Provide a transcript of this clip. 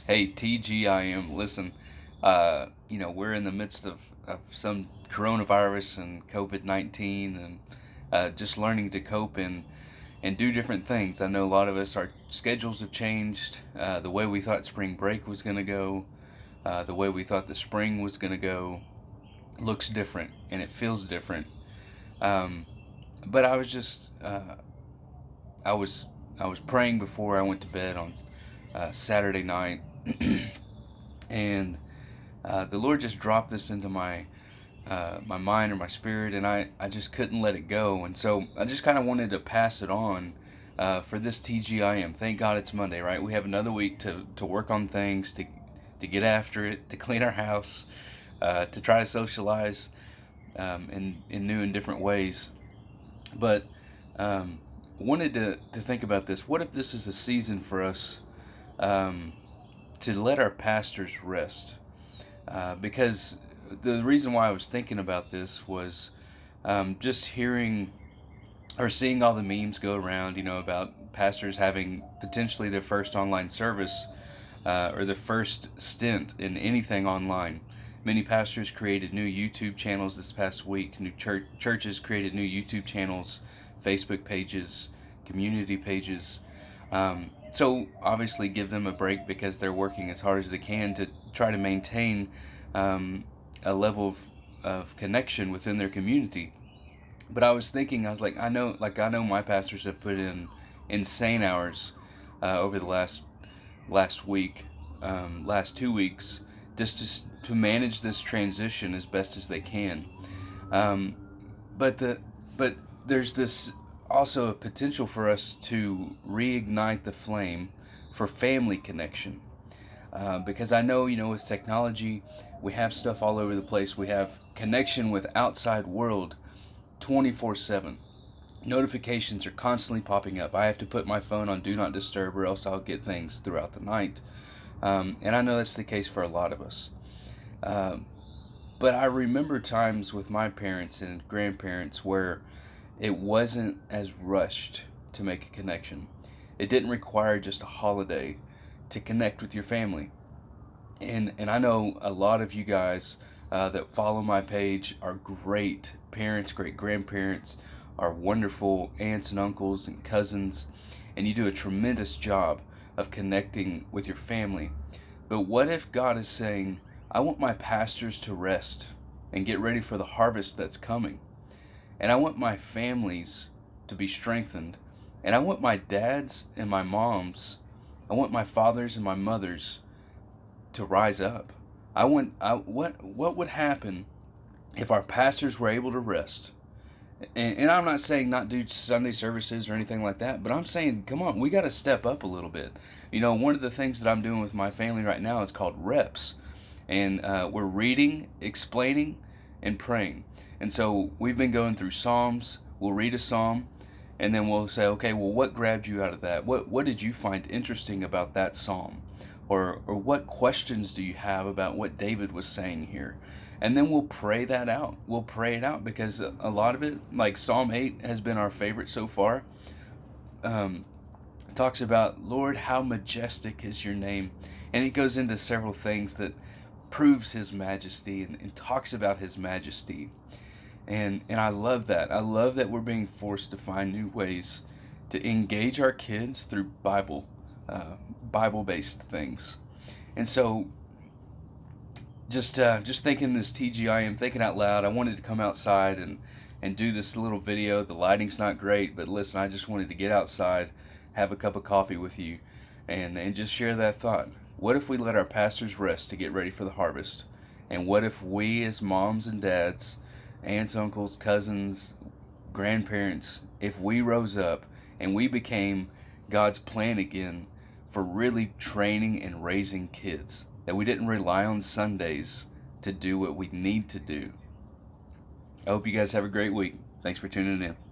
Hey, TGIM, listen, we're in the midst of some coronavirus and COVID 19 and just learning to cope and do different things. I know a lot of us, our schedules have changed. The way we thought spring break was going to go, the way we thought the spring was going to go, looks different and it feels different. Um, but I was just, I was, I was praying before I went to bed on Saturday night. And the Lord just dropped this into my mind or my spirit, and I just couldn't let it go. And so I just kind of wanted to pass it on for this TGIM. Thank God it's Monday, right? We have another week to work on things, to get after it, to clean our house, to try to socialize in new and different ways. But wanted to think about this. What if this is a season for us um, to let our pastors rest? Because the reason why I was thinking about this was just hearing or seeing all the memes go around, about pastors having potentially their first online service or their first stint in anything online. Many pastors created new YouTube channels this past week. New churches created new YouTube channels, Facebook pages, community pages. So obviously, give them a break because they're working as hard as they can to try to maintain a level of connection within their community. But I was thinking, I was like I know my pastors have put in insane hours over the last week, last 2 weeks, just to manage this transition as best as they can. Um, but but there's this also a potential for us to reignite the flame for family connection. Because I know, with technology, we have stuff all over the place. We have connection with outside world 24/7. Notifications are constantly popping up. I have to put my phone on do not disturb or else I'll get things throughout the night. And I know that's the case for a lot of us. Um, but I remember times with my parents and grandparents where it wasn't as rushed to make a connection. It didn't require just a holiday to connect with your family. And I know a lot of you guys that follow my page are great parents, great grandparents, are wonderful aunts and uncles and cousins, and you do a tremendous job of connecting with your family. But what if God is saying, I want my pastors to rest and get ready for the harvest that's coming? And I want my families to be strengthened. And I want my dads and my moms, I want my fathers and my mothers to rise up. What would happen if our pastors were able to rest? And I'm not saying not do Sunday services or anything like that, but I'm saying, come on, we got to step up a little bit. One of the things that I'm doing with my family right now is called reps. And we're reading, explaining, and praying. And so we've been going through Psalms. We'll read a Psalm, and then we'll say, okay, well, what grabbed you out of that? What did you find interesting about that Psalm? Or what questions do you have about what David was saying here? And then we'll pray that out. We'll pray it out because a lot of it, like Psalm 8 has been our favorite so far. It talks about, Lord, how majestic is your name. And it goes into several things that proves his majesty and talks about his majesty. And I love that. I love that we're being forced to find new ways to engage our kids through Bible-based things. And so just thinking this TGIM, thinking out loud, I wanted to come outside and do this little video. The lighting's not great, but listen, I just wanted to get outside, have a cup of coffee with you, and just share that thought. What if we let our pastors rest to get ready for the harvest? And what if we as moms and dads, aunts, uncles, cousins, grandparents, if we rose up and we became God's plan again for really training and raising kids? That we didn't rely on Sundays to do what we need to do. I hope you guys have a great week. Thanks for tuning in.